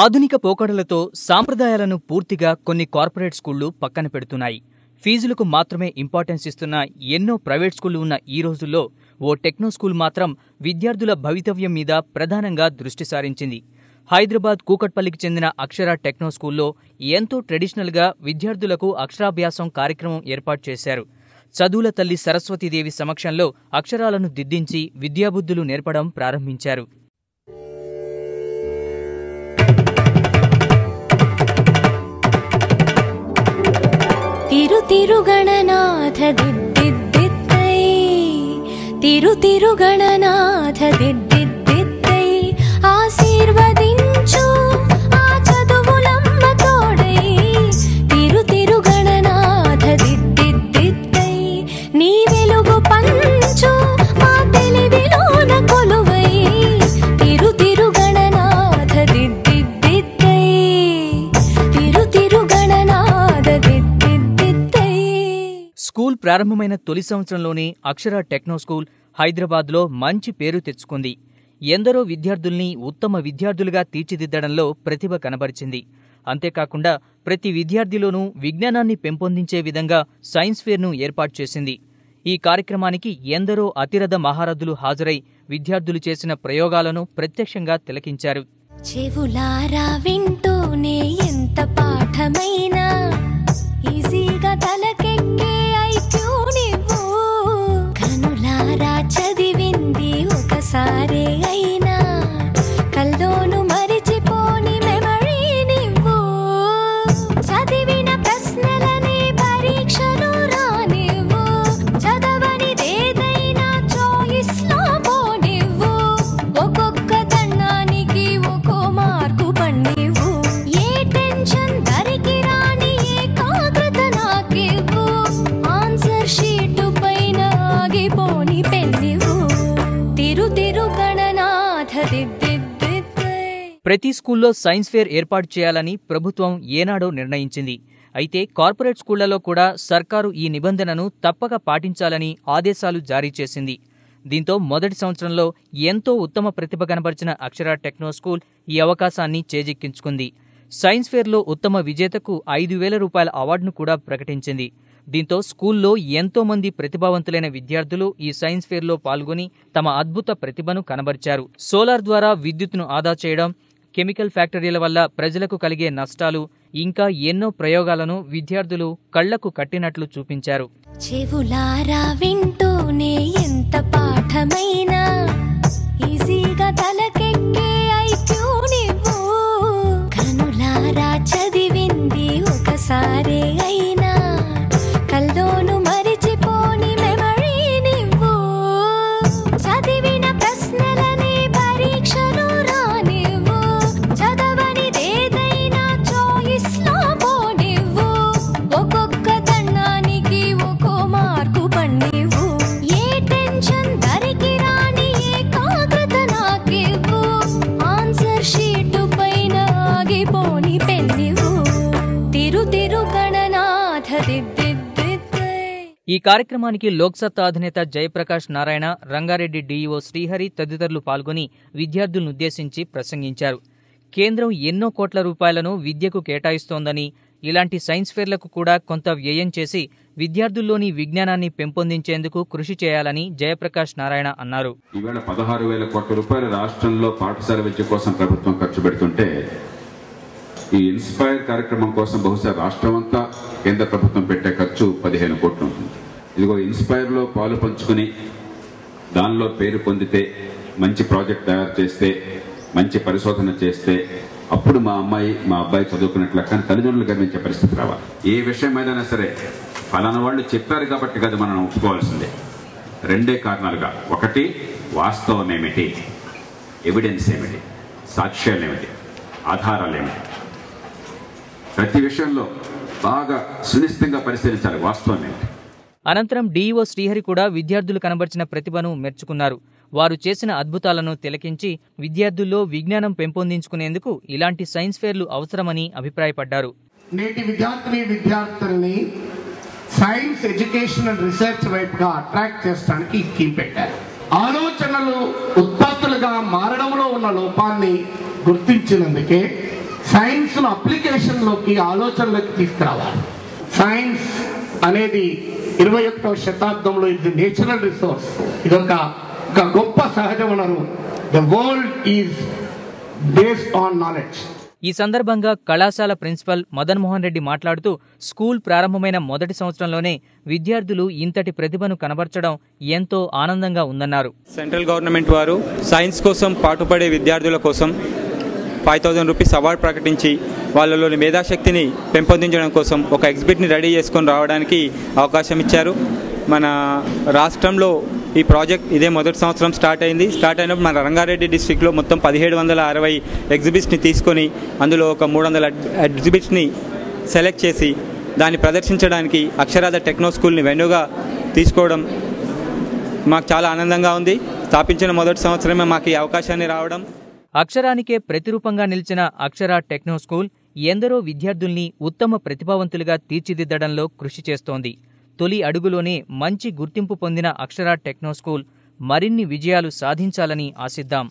ఆధునిక పోకడలతో సాంప్రదాయాలను పూర్తిగా కొన్ని కార్పొరేట్ స్కూళ్లు పక్కన పెడుతున్నాయి. ఫీజులకు మాత్రమే ఇంపార్టెన్స్ ఇస్తున్న ఎన్నో ప్రైవేట్ స్కూళ్లు ఉన్న ఈ రోజుల్లో ఓ టెక్నో స్కూల్ మాత్రం విద్యార్థుల భవితవ్యం మీద ప్రధానంగా దృష్టి సారించింది. హైదరాబాద్ కూకట్పల్లికి చెందిన అక్షర టెక్నో స్కూల్లో ఎంతో ట్రెడిషనల్గా విద్యార్థులకు అక్షరాభ్యాసం కార్యక్రమం ఏర్పాటు చేశారు. చదువుల తల్లి సరస్వతీదేవి సమక్షంలో అక్షరాలను దిద్దించి విద్యాబుద్ధులు నేర్పడం ప్రారంభించారు. తిరుగణనాథ దిద్దిద్దిద్దై తిరుగణనాథ దిద్దిద్దిద్దై ఆశీర్వదించు ఆ చదువులమ్మ తోడై తిరుగణనాథ దిద్దిద్దిద్దై నీ వెలుగు పంచు మా తెలివిలోన కొలువై తిరుగణనాథ దిద్దిద్దిద్దై తిరుగణనాథ స్కూల్ ప్రారంభమైన తొలి సంవత్సరంలోనే అక్షర టెక్నో స్కూల్ హైదరాబాద్లో మంచి పేరు తెచ్చుకుంది. ఎందరో విద్యార్థుల్ని ఉత్తమ విద్యార్థులుగా తీర్చిదిద్దడంలో ప్రతిభ కనబరిచింది. అంతేకాకుండా ప్రతి విద్యార్థిలోనూ విజ్ఞానాన్ని పెంపొందించే విధంగా సైన్స్ ఫేర్ను ఏర్పాటు చేసింది. ఈ కార్యక్రమానికి ఎందరో అతిరథ మహారథులు హాజరై విద్యార్థులు చేసిన ప్రయోగాలను ప్రత్యక్షంగా తిలకించారు. చెవులారా వింటూనే ఎంత పాఠమైనా ఈజీగా తలకెక్కే ఐక్యూనివ్వు కనులారా చదివింది ఒకసారే అయినా కల్లోను మరిచిపోని మెమరీనివ్వు చదివిన ప్రశ్నలనే పరీక్షలు రానివ్వు చదవనిదేదైనా చాయిస్ లో పోనివ్వు ఒక్కొక్క దండానికి ఒక్కో మార్కు పండివ్వు ఏ టెన్షన్ దరికి రాని ఏకాగ్రత నాకివ్వు ఆన్సర్ షీటు పైన ఆగిపోని పెన్నివ్వు తిరుగణనాథ దిద్దిద్దిద్దై. ప్రతి స్కూల్లో సైన్స్ ఫేర్ ఏర్పాటు చేయాలని ప్రభుత్వం ఏనాడో నిర్ణయించింది. అయితే కార్పొరేట్ స్కూళ్లలో కూడా సర్కారు ఈ నిబంధనను తప్పక పాటించాలని ఆదేశాలు జారీ చేసింది. దీంతో మొదటి సంవత్సరంలో ఎంతో ఉత్తమ ప్రతిభ కనబరిచిన అక్షర టెక్నో స్కూల్ ఈ అవకాశాన్ని చేజిక్కించుకుంది. సైన్స్ ఫేర్లో ఉత్తమ విజేతకు 5,000 రూపాయల అవార్డును కూడా ప్రకటించింది. దీంతో స్కూల్లో ఎంతో మంది ప్రతిభావంతులైన విద్యార్థులు ఈ సైన్స్ ఫేర్లో పాల్గొని తమ అద్భుత ప్రతిభను కనబరిచారు. సోలార్ ద్వారా విద్యుత్తును ఆదా చేయడం, కెమికల్ ఫ్యాక్టరీల వల్ల ప్రజలకు కలిగే నష్టాలు, ఇంకా ఎన్నో ప్రయోగాలను విద్యార్థులు కళ్లకు కట్టినట్లు చూపించారు. చెవులారా వింటూనే ఎంత పాఠమైనా ఈజీగా తలకెక్కే ఐక్యూనివ్వు కనులారా చదివింది ఒకసారే అయినా కల్లోను మరిచిపోని మెమరీనివ్వు చదివిన ప్రశ్నలనే పరీక్షలు రానివ్వు చదవనిదేదైనా చాయిస్ లో పోనివ్వు ఒక్కొక్క దండానికి ఒక్కో మార్కు పండివ్వు ఏ టెన్షన్ దరికి రాని ఏకాగ్రత నాకివ్వు ఆన్సర్ షీటు పైన ఆగిపోని పెన్నివ్వు తిరుగణనాథ దిద్దిద్దిద్దై. ఈ కార్యక్రమానికి లోక్సత్తా అధినేత జయప్రకాష్ నారాయణ, రంగారెడ్డి డీఈఓ శ్రీహరి తదితరులు పాల్గొని విద్యార్థులనుద్దేశించి ప్రసంగించారు. కేంద్రం ఎన్నో కోట్ల రూపాయలను విద్యకు కేటాయిస్తోందని, ఇలాంటి సైన్స్ ఫేర్లకు కూడా కొంత వ్యయం చేసి విద్యార్థుల్లోని విజ్ఞానాన్ని పెంపొందించేందుకు కృషి చేయాలని జయప్రకాష్ నారాయణ అన్నారు. ఈవేళ 16,000 కోట్ల రూపాయలు రాష్ట్రంలో పాఠశాల విద్య కోసం ప్రభుత్వం ఖర్చు పెడుతుంటే ఈ ఇన్స్పైర్ కార్యక్రమం కోసం బహుశా రాష్ట్రం అంతా కేంద్ర ప్రభుత్వం పెట్టే ఖర్చు 15 కోట్లు ఉంటుంది. ఇదిగో ఇన్స్పైర్లో పాలు పంచుకుని దానిలో పేరు పొందితే, మంచి ప్రాజెక్ట్ తయారు చేస్తే, మంచి పరిశోధన చేస్తే అప్పుడు మా అమ్మాయి మా అబ్బాయి చదువుకున్నట్లు కానీ తల్లిదండ్రులు గర్వించే పరిస్థితి రావాలి. ఏ విషయం ఏదైనా సరే ఫలానా వాళ్ళు చెప్పారు కాబట్టి కదా మనం ఒప్పుకోవాల్సిందే. రెండే కారణాలుగా, ఒకటి వాస్తవం ఏమిటి, ఎవిడెన్స్ ఏమిటి, సాక్ష్యాలు ఏమిటి, ఆధారాలు ఏమిటి. ప్రతి విషయంలో బాగా సునిశ్చితంగా పరిశీలించాలి వాస్తవం ఏమిటి. అనంతరం డీఈఓ శ్రీహరి కూడా విద్యార్థులు కనబరిచిన ప్రతిభను మెచ్చుకున్నారు. వారు చేసిన అద్భుతాలను తిలకించి విద్యార్థుల్లో విజ్ఞానం పెంపొందించుకునేందుకు ఇలాంటి సైన్స్ ఫేర్లు అవసరమని అభిప్రాయపడ్డారు. నేటి విద్యార్థుల్ని సైన్స్ ఎడ్యుకేషన్ అండ్ రీసెర్చ్ వైపుగా అట్రాక్ట్ చేయడానికి ఈ స్కీమ్ పెట్టారు. ఆలోచనలు ఉత్పత్తులుగా మారడంలో ఉన్న లోపాన్ని గుర్తించినందుకే సైన్స్ను అప్లికేషన్లోకి, ఆలోచనలోకి తీసుకురావాలి. సైన్స్ అనేది 21వ శతాబ్దంలో ఇది నేచురల్ రిసోర్స్, ఇది ఒక గొప్ప సహజ వనరు. The world is based on knowledge. ఈ సందర్భంగా కళాశాల ప్రిన్సిపల్ మదన్ మోహన్ రెడ్డి మాట్లాడుతూ స్కూల్ ప్రారంభమైన మొదటి సంవత్సరంలోనే విద్యార్థులు ఇంతటి ప్రతిభను కనబర్చడం ఎంతో ఆనందంగా ఉందన్నారు. సెంట్రల్ గవర్నమెంట్ వారు సైన్స్ కోసం పాటుపడే విద్యార్థుల కోసం 5,000 రూపీస్ అవార్డు ప్రకటించి వాళ్ళలోని మేధాశక్తిని పెంపొందించడం కోసం ఒక ఎగ్జిబిట్ని రెడీ చేసుకొని రావడానికి అవకాశం ఇచ్చారు. మన రాష్ట్రంలో ఈ ప్రాజెక్ట్ ఇదే మొదటి సంవత్సరం స్టార్ట్ అయినప్పుడు మన రంగారెడ్డి డిస్ట్రిక్ట్లో మొత్తం 1760 ఎగ్జిబిట్స్ని తీసుకొని అందులో ఒక 300 ఎగ్జిబిట్స్ని సెలెక్ట్ చేసి దాన్ని ప్రదర్శించడానికి అక్షరాధ టెక్నో స్కూల్ని వెన్యూగా తీసుకోవడం మాకు చాలా ఆనందంగా ఉంది. స్థాపించిన మొదటి సంవత్సరమే మాకు ఈ అవకాశాన్ని రావడం. అక్షరానికే ప్రతిరూపంగా నిలిచిన అక్షర టెక్నో స్కూల్ ఎందరో విద్యార్థుల్ని ఉత్తమ ప్రతిభావంతులుగా తీర్చిదిద్దడంలో కృషి చేస్తోంది. తొలి అడుగులోనే మంచి గుర్తింపు పొందిన అక్షర టెక్నో స్కూల్ మరిన్ని విజయాలు సాధించాలని ఆశిద్దాం.